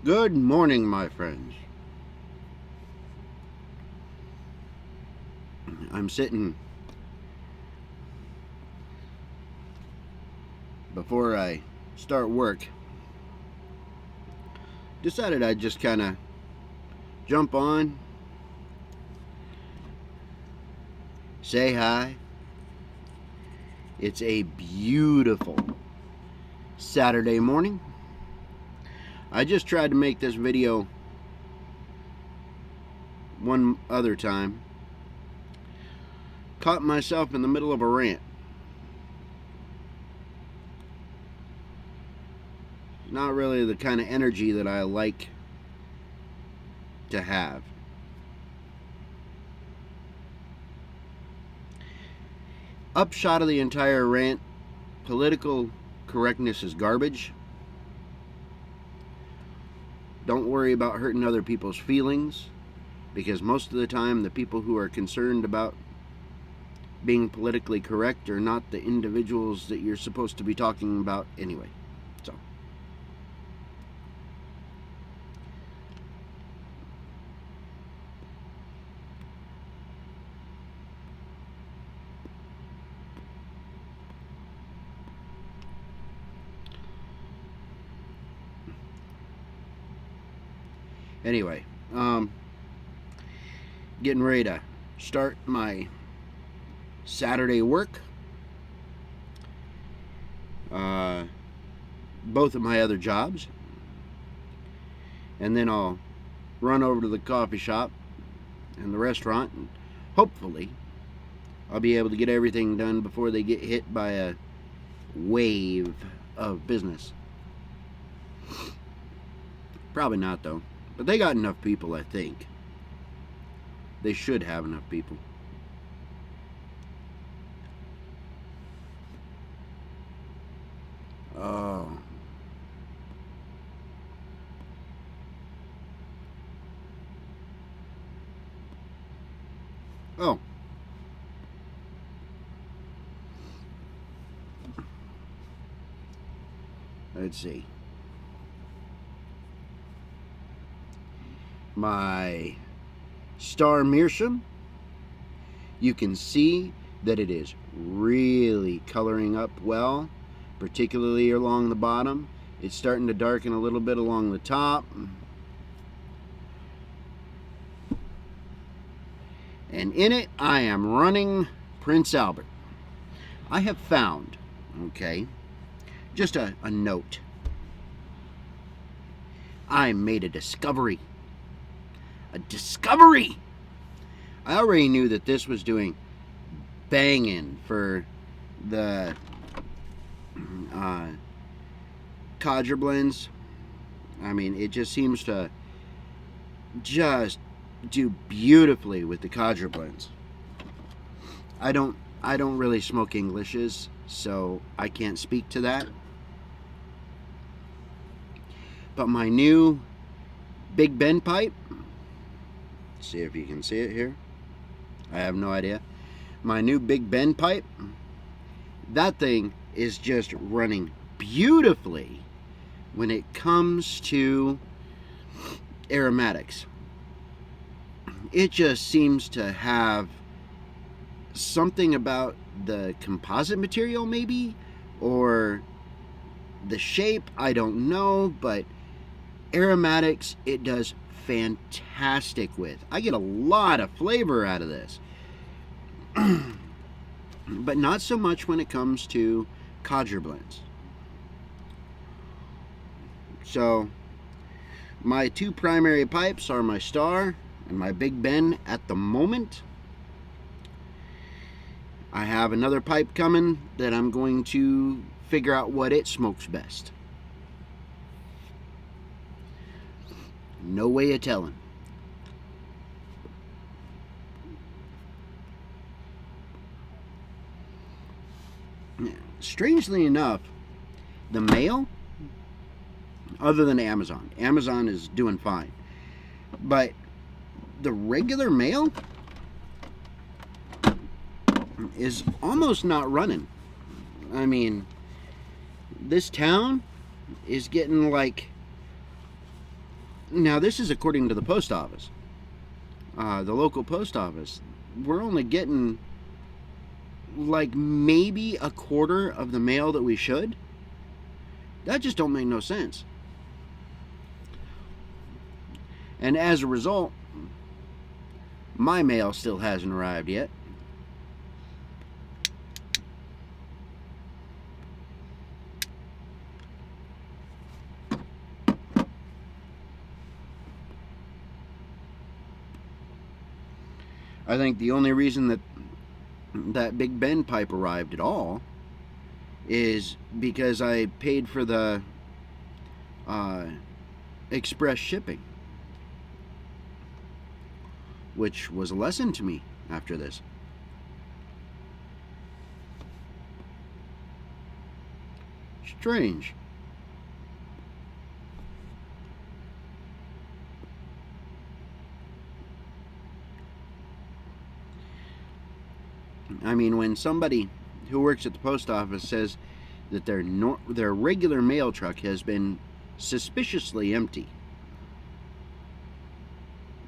Good morning, my friends. I'm sitting before I start work. Decided I'd just kind of jump on, say hi. It's a beautiful Saturday morning. I just tried to make this video one other time. Caught myself in the middle of a rant. Not really the kind of energy that I like to have. Upshot of the entire rant, political correctness is garbage. Don't worry about hurting other people's feelings, because most of the time the people who are concerned about being politically correct are not the individuals that you're supposed to be talking about anyway. So anyway, getting ready to start my Saturday work. Both of my other jobs, and then I'll run over to the coffee shop and the restaurant, and hopefully I'll be able to get everything done before they get hit by a wave of business. Probably not, though. But they got enough people, I think. They should have enough people. Oh. Oh. Let's see. My Star Meerschaum, you can see that it is really coloring up well, particularly along the bottom. It's starting to darken a little bit along the top. And in it, I am running Prince Albert. I have found, okay, just a note. I made a discovery. A discovery! I already knew that this was doing banging for the codger blends. I mean, it just seems to just do beautifully with the codger blends. I don't really smoke Englishes, so I can't speak to that. But my new Big Ben pipe, see if you can see it here. I have no idea. My new Big Ben pipe, that thing is just running beautifully when it comes to aromatics. It just seems to have something about the composite material, maybe, or the shape, I don't know, but aromatics it does fantastic with. I get a lot of flavor out of this. But not so much when it comes to codger blends. So my two primary pipes are my Star and my Big Ben at the moment. I have another pipe coming that I'm going to figure out what it smokes best. No way of telling. Strangely enough, the mail, other than Amazon is doing fine. But the regular mail is almost not running. I mean, this town is getting like Now, this is according to the post office, the local post office. We're only getting like maybe a quarter of the mail that we should. That just don't make no sense. And as a result, my mail still hasn't arrived yet. I think the only reason that Big Bend pipe arrived at all is because I paid for the express shipping, which was a lesson to me after this. Strange. I mean, when somebody who works at the post office says that their regular mail truck has been suspiciously empty,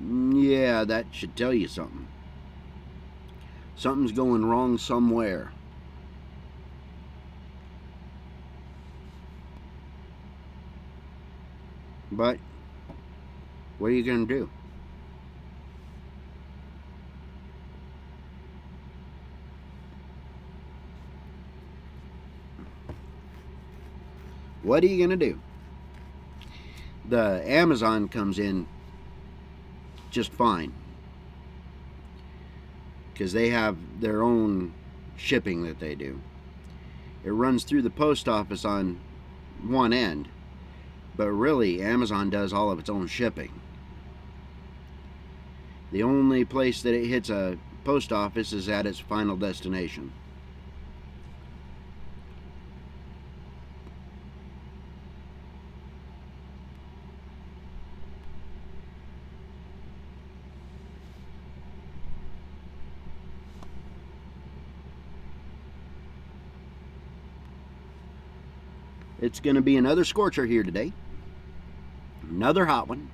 yeah, that should tell you something. Something's going wrong somewhere. But what are you going to do? What are you going to do? The Amazon comes in just fine because they have their own shipping that they do. It runs through the post office on one end, but really Amazon does all of its own shipping. The only place that it hits a post office is at its final destination. It's going to be another scorcher here today. Another hot one.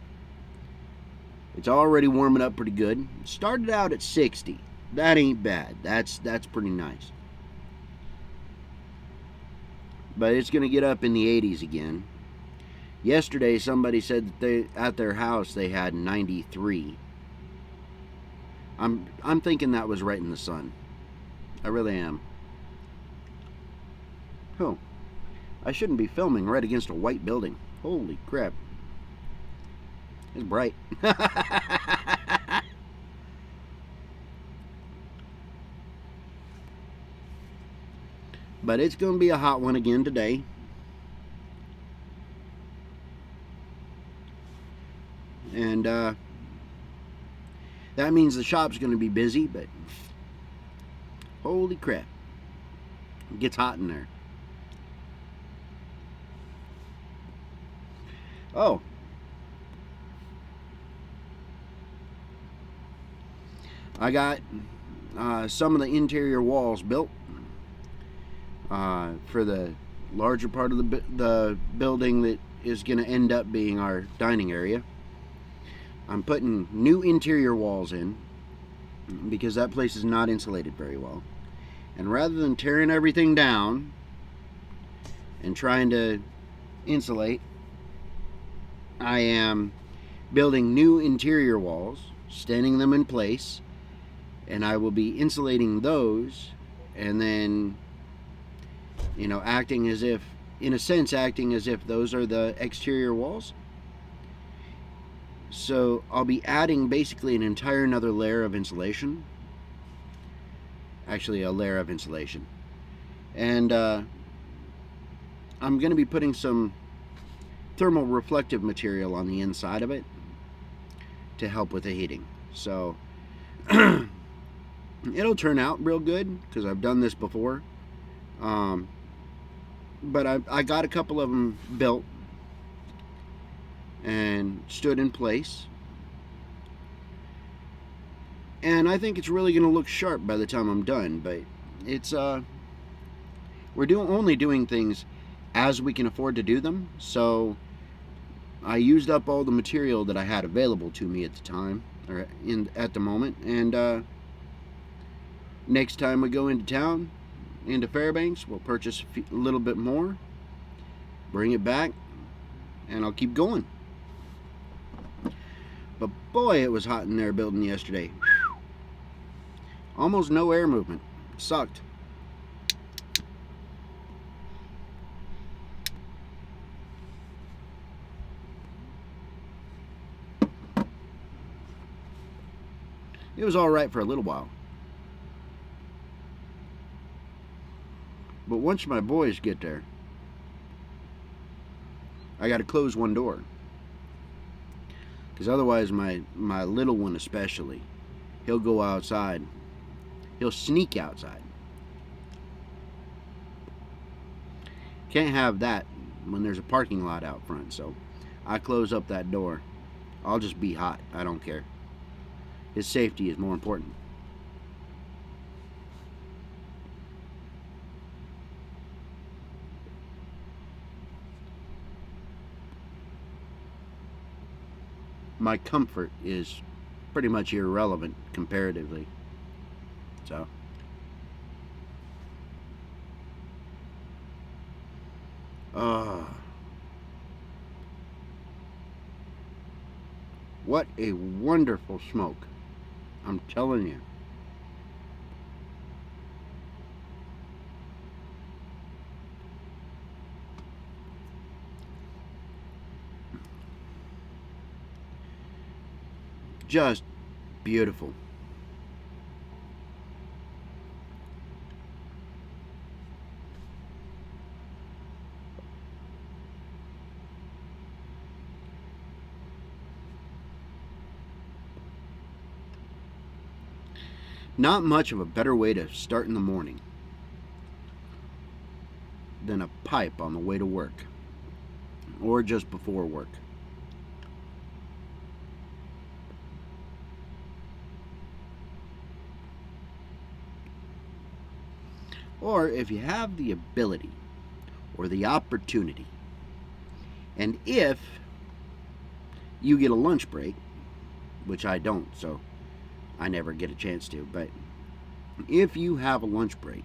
It's already warming up pretty good. Started out at 60. That ain't bad. That's pretty nice. But it's going to get up in the 80s again. Yesterday somebody said that at their house they had 93. I'm thinking that was right in the sun. I really am. Oh. I shouldn't be filming right against a white building. Holy crap. It's bright. But it's going to be a hot one again today. And that means the shop's going to be busy, but holy crap. It gets hot in there. Oh. I got some of the interior walls built for the larger part of the building that is going to end up being our dining area. I'm putting new interior walls in because that place is not insulated very well. And rather than tearing everything down and trying to insulate, I am building new interior walls, standing them in place, and I will be insulating those, and then, acting as if those are the exterior walls. So I'll be adding basically an entire another layer of insulation. Actually, a layer of insulation. And I'm going to be putting some thermal reflective material on the inside of it to help with the heating. So it'll turn out real good because I've done this before. But I got a couple of them built and stood in place. And I think it's really going to look sharp by the time I'm done. But it's we're only doing things as we can afford to do them. So I used up all the material that I had available to me at the time, or at the moment, and next time we go into town, into Fairbanks, we'll purchase a little bit more, bring it back, and I'll keep going. But boy, it was hot in there building yesterday. Whew. Almost no air movement. Sucked. It was all right for a little while. But once my boys get there, I got to close one door. Because otherwise my little one especially, he'll go outside. He'll sneak outside. Can't have that when there's a parking lot out front, so I close up that door. I'll just be hot. I don't care. His safety is more important. My comfort is pretty much irrelevant comparatively. So what a wonderful smoke. I'm telling you. Just beautiful. Not much of a better way to start in the morning than a pipe on the way to work or just before work. Or if you have the ability or the opportunity, and if you get a lunch break, which I don't, so I never get a chance to, but if you have a lunch break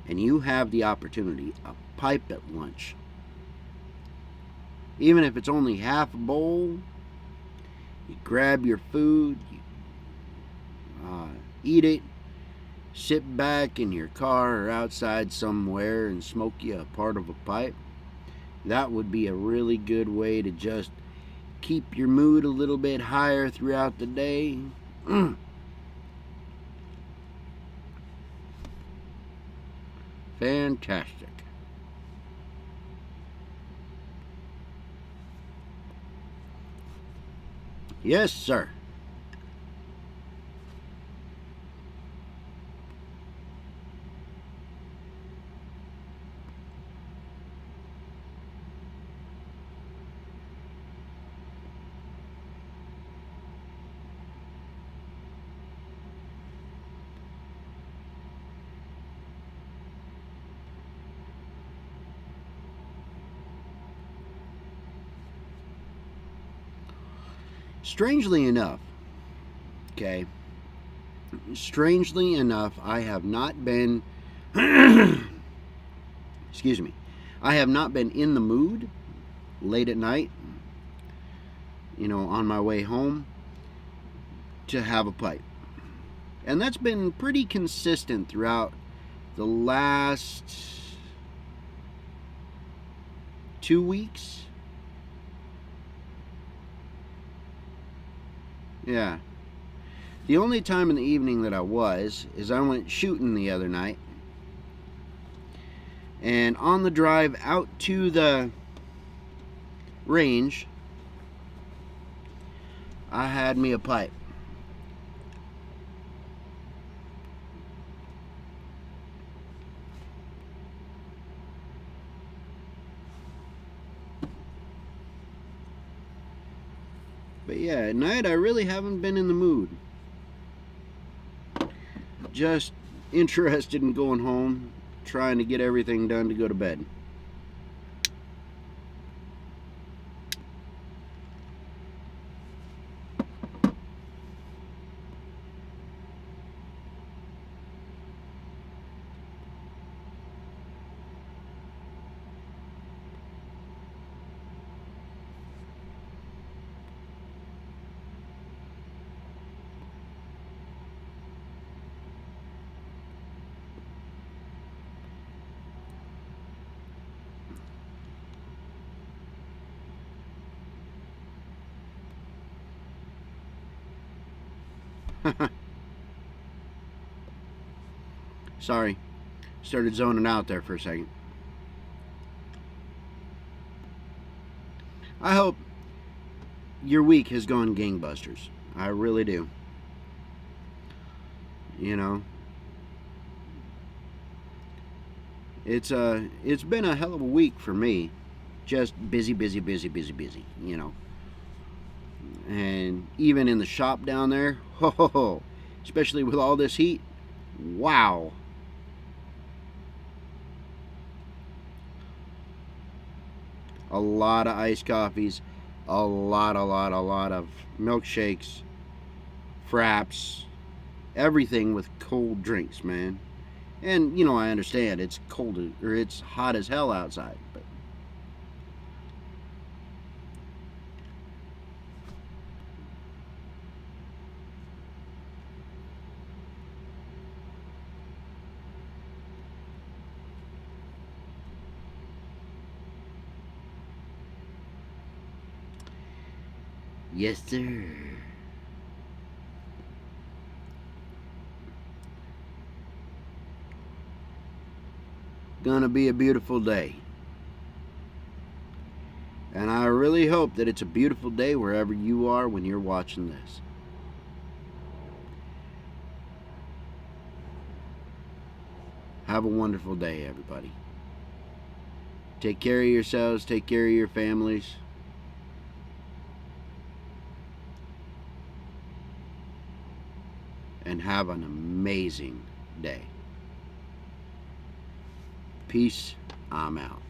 and you have the opportunity, a pipe at lunch, even if it's only half a bowl, you grab your food, you eat it, sit back in your car or outside somewhere and smoke you a part of a pipe. That would be a really good way to just keep your mood a little bit higher throughout the day. Fantastic. Yes, sir. Strangely enough, I have not been, excuse me, I have not been in the mood late at night, on my way home to have a pipe. And that's been pretty consistent throughout the last 2 weeks. Yeah. The only time in the evening that I is I went shooting the other night. And on the drive out to the range, I had me a pipe. But yeah, at night I really haven't been in the mood. Just interested in going home, trying to get everything done to go to bed. Sorry, started zoning out there for a second. I hope your week has gone gangbusters. I really do. You know, it's been a hell of a week for me. Just busy, busy, busy, busy, busy. And even in the shop down there, ho ho ho, especially with all this heat, wow. A lot of iced coffees, a lot of milkshakes, fraps, everything with cold drinks, man. And I understand it's cold or it's hot as hell outside, but yes, sir. Gonna be a beautiful day. And I really hope that it's a beautiful day wherever you are when you're watching this. Have a wonderful day, everybody. Take care of yourselves, take care of your families. And have an amazing day. Peace. I'm out.